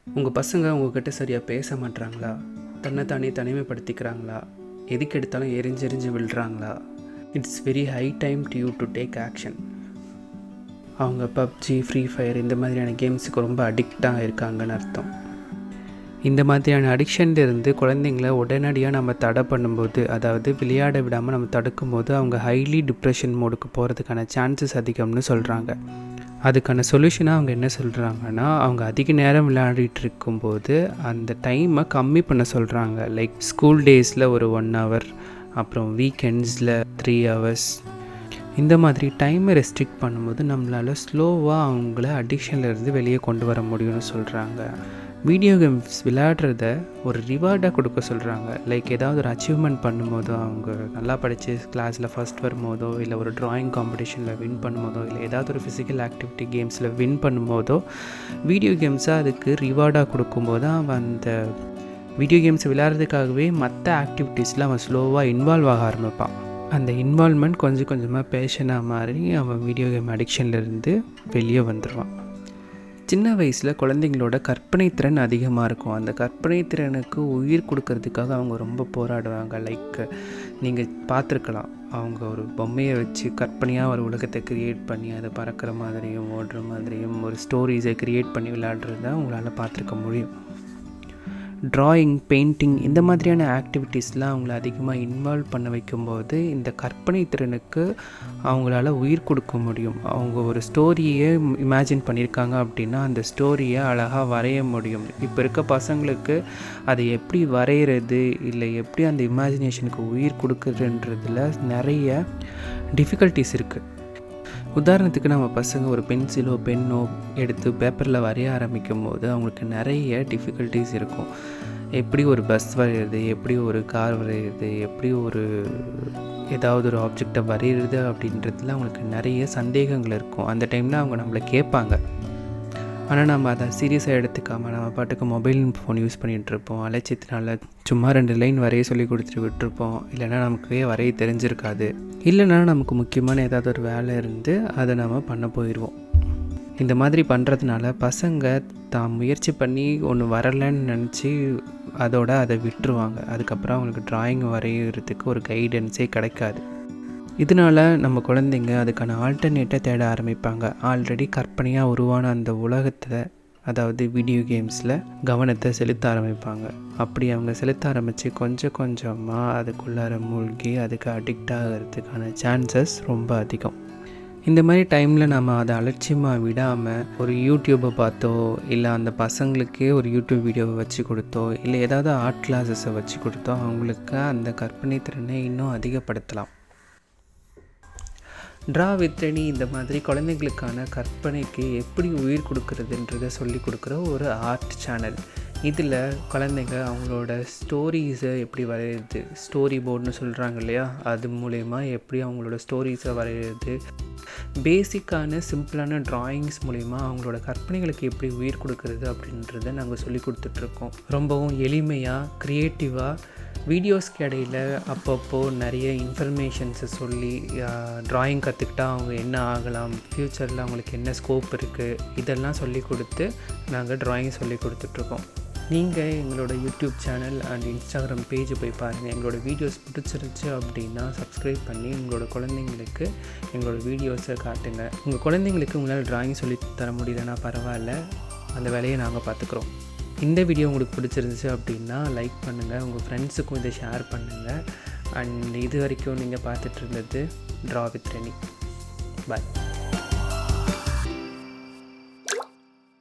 உங்கள் பசங்க உங்கள்கிட்ட சரியாக பேச மாட்றாங்களா? தன்னைத்தானே தனிமைப்படுத்திக்கிறாங்களா? எதுக்கு எடுத்தாலும் எரிஞ்சு விழுறாங்களா? It's very high time to you to take action. அவங்க பப்ஜி, ஃப்ரீ ஃபயர் இந்த மாதிரியான கேம்ஸுக்கு ரொம்ப அடிக்டாக இருக்காங்கன்னு அர்த்தம். இந்த மாதிரியான அடிக்ஷன்லேருந்து குழந்தைங்கள உடனடியாக நம்ம தடை பண்ணும்போது, அதாவது விளையாட விடாமல் நம்ம தடுக்கும்போது அவங்க ஹைலி டிப்ரெஷன் மோடுக்கு போகிறதுக்கான சான்சஸ் அதிகம்னு சொல்கிறாங்க. அதுக்கான சொல்யூஷனாக அவங்க என்ன சொல்கிறாங்கன்னா, அவங்க அதிக நேரம் விளையாடிட்டு இருக்கும்போது அந்த டைமை கம்மி பண்ண சொல்கிறாங்க. லைக் ஸ்கூல் டேஸில் ஒரு 1 hour, அப்புறம் வீக்கெண்ட்ஸில் 3 hours. இந்த மாதிரி டைமை ரெஸ்ட்ரிக்ட் பண்ணும்போது நம்மளால் ஸ்லோவாக அவங்கள அடிக்ஷன்லேருந்து வெளியே கொண்டு வர முடியும்னு சொல்கிறாங்க. வீடியோ கேம்ஸ் விளையாடுறத ஒரு ரிவார்டாக கொடுக்க சொல்கிறாங்க. லைக் ஏதாவது ஒரு அச்சீவ்மெண்ட் பண்ணும்போதோ, அவங்க நல்லா படித்து கிளாஸில் ஃபஸ்ட் வரும்போதோ, இல்லை ஒரு ட்ராயிங் காம்படிஷனில் வின் பண்ணும்போதோ, இல்லை ஏதாவது ஒரு ஃபிசிக்கல் ஆக்டிவிட்டி கேம்ஸில் வின் பண்ணும்போதோ, வீடியோ கேம்ஸாக அதுக்கு ரிவார்டாக கொடுக்கும்போது அவன் அந்த வீடியோ கேம்ஸ் விளையாடுறதுக்காகவே மற்ற ஆக்டிவிட்டீஸில் அவன் ஸ்லோவாக இன்வால்வ் ஆக ஆரம்பிப்பான். அந்த இன்வால்வ்மெண்ட் கொஞ்சம் கொஞ்சமாக பேஷனாக மாறி அவன் வீடியோ கேம் அடிக்ஷன்லேருந்து வெளியே வந்துடுவான். சின்ன வயசில் குழந்தைங்களோட கற்பனை திறன் அதிகமாக இருக்கும். அந்த கற்பனை திறனுக்கு உயிர் கொடுக்கறதுக்காக அவங்க ரொம்ப போராடுவாங்க. லைக் நீங்கள் பார்த்துருக்கலாம், அவங்க ஒரு பொம்மையை வச்சு கற்பனையாக ஒரு உலகத்தை க்ரியேட் பண்ணி அதை பறக்கிற மாதிரியும் ஓடுற மாதிரியும் ஒரு ஸ்டோரிஸை க்ரியேட் பண்ணி விளையாடுறத உங்களால் பார்த்துருக்க முடியும். ட்ராயிங், பெயிண்டிங் இந்த மாதிரியான ஆக்டிவிட்டீஸ்லாம் அவங்கள அதிகமாக இன்வால்வ் பண்ண வைக்கும்போது இந்த கற்பனை திறனுக்கு அவங்களால உயிர் கொடுக்க முடியும். அவங்க ஒரு ஸ்டோரியை இமேஜின் பண்ணியிருக்காங்க அப்படின்னா அந்த ஸ்டோரியை அழகாக வரைய முடியும். இப்போ இருக்க பசங்களுக்கு அதை எப்படி வரைகிறது, இல்லை எப்படி அந்த இமேஜினேஷனுக்கு உயிர் கொடுக்குறதுன்றதுல நிறைய டிஃபிகல்ட்டிஸ் இருக்குது. உதாரணத்துக்கு நம்ம பசங்க ஒரு பென்சிலோ பென்னோ எடுத்து பேப்பரில் வரைய ஆரம்பிக்கும் போது அவங்களுக்கு நிறைய டிஃபிகல்ட்டிஸ் இருக்கும். எப்படி ஒரு பஸ் வரைகிறது, எப்படி ஒரு கார் வரைகிறது, எப்படி ஒரு ஏதாவது ஒரு ஆப்ஜெக்டை வரைகிறது அப்படின்றதுல அவங்களுக்கு நிறைய சந்தேகங்கள் இருக்கும். அந்த டைமில் அவங்க நம்மளை கேட்பாங்க. ஆனால் நம்ம அதை சீரியஸாக எடுத்துக்காமல் நம்ம பாட்டுக்கு மொபைல் ஃபோன் யூஸ் பண்ணிகிட்ருப்போம். அலைச்சத்தினால சும்மா 2 லைன் வரைய சொல்லி கொடுத்துட்டு விட்டுருப்போம். இல்லைனா நமக்கு வரைய தெரிஞ்சிருக்காது. இல்லைனா நமக்கு முக்கியமான ஏதாவது ஒரு வேலை இருந்து அதை நம்ம பண்ண போயிடுவோம். இந்த மாதிரி பண்ணுறதுனால பசங்க தான் முயற்சி பண்ணி ஒன்று வரலைன்னு நினச்சி அதை விட்டுருவாங்க. அதுக்கப்புறம் அவங்களுக்கு ட்ராயிங் வரைகிறதுக்கு ஒரு கைடன்ஸே கிடைக்காது. இதனால் நம்ம குழந்தைங்க அதுக்கான ஆல்டர்னேட்டை தேட ஆரம்பிப்பாங்க. ஆல்ரெடி கற்பனையாக உருவான அந்த உலகத்தில், அதாவது வீடியோ கேம்ஸில் கவனத்தை செலுத்த ஆரம்பிப்பாங்க. அப்படி அவங்க செலுத்த ஆரம்பித்து கொஞ்சம் கொஞ்சமாக அதுக்குள்ளார மூழ்கி அதுக்கு அடிக்ட் ஆகிறதுக்கான சான்சஸ் ரொம்ப அதிகம். இந்த மாதிரி டைமில் நம்ம அதை அலட்சியமாக விடாமல் ஒரு யூடியூப்பை பார்த்தோ, இல்லை அந்த பசங்களுக்கே ஒரு யூடியூப் வீடியோவை வச்சு கொடுத்தோ, இல்லை ஏதாவது ஆர்ட் கிளாஸஸை வச்சு கொடுத்தோ அவங்களுக்கு அந்த கற்பனை திறனை இன்னும் அதிகப்படுத்தலாம். ட்ரா வித் ரெனி இந்த மாதிரி குழந்தைங்களுக்கான கற்பனைக்கு எப்படி உயிர் கொடுக்குறதுன்றதை சொல்லி கொடுக்குற ஒரு ஆர்ட் சேனல். இதில் குழந்தைங்க அவங்களோட ஸ்டோரிஸை எப்படி வரைகிறது, ஸ்டோரி போர்டுன்னு சொல்கிறாங்க இல்லையா, அது மூலயமா எப்படி அவங்களோட ஸ்டோரிஸை வரைகிறது, பேசிக்கான சிம்பிளான ட்ராயிங்ஸ் மூலயமா அவங்களோட கற்பனைகளுக்கு எப்படி உயிர் கொடுக்கறது அப்படின்றத நாங்கள் சொல்லி கொடுத்துட்ருக்கோம். ரொம்பவும் எளிமையாக, க்ரியேட்டிவாக, வீடியோஸ்க்கு இடையில் அப்பப்போ நிறைய இன்ஃபர்மேஷன்ஸை சொல்லி ட்ராயிங் கற்றுக்கிட்டா அவங்க என்ன ஆகலாம், ஃப்யூச்சரில் அவங்களுக்கு என்ன ஸ்கோப் இருக்குது, இதெல்லாம் சொல்லி கொடுத்து நாங்கள் ட்ராயிங் சொல்லி கொடுத்துட்ருக்கோம். நீங்கள் எங்களோட YouTube channel and Instagram page போய் பாருங்கள். எங்களோட வீடியோஸ் பிடிச்சிருச்சு அப்படின்னா சப்ஸ்கிரைப் பண்ணி உங்களோட குழந்தைங்களுக்கு எங்களோட வீடியோஸை காட்டுங்க. உங்கள் குழந்தைங்களுக்கு உங்களால் ட்ராயிங் சொல்லி தர முடியலன்னா பரவாயில்ல, அந்த வேலையை நாங்கள் பார்த்துக்குறோம். இந்த வீடியோ உங்களுக்கு பிடிச்சிருந்துச்சு அப்படின்னா லைக் பண்ணுங்கள், உங்கள் ஃப்ரெண்ட்ஸுக்கும் இதை ஷேர் பண்ணுங்கள். அண்ட் இது வரைக்கும் நீங்கள் பார்த்துட்டு இருந்தது ட்ரா வித் ரெனி. பாய்.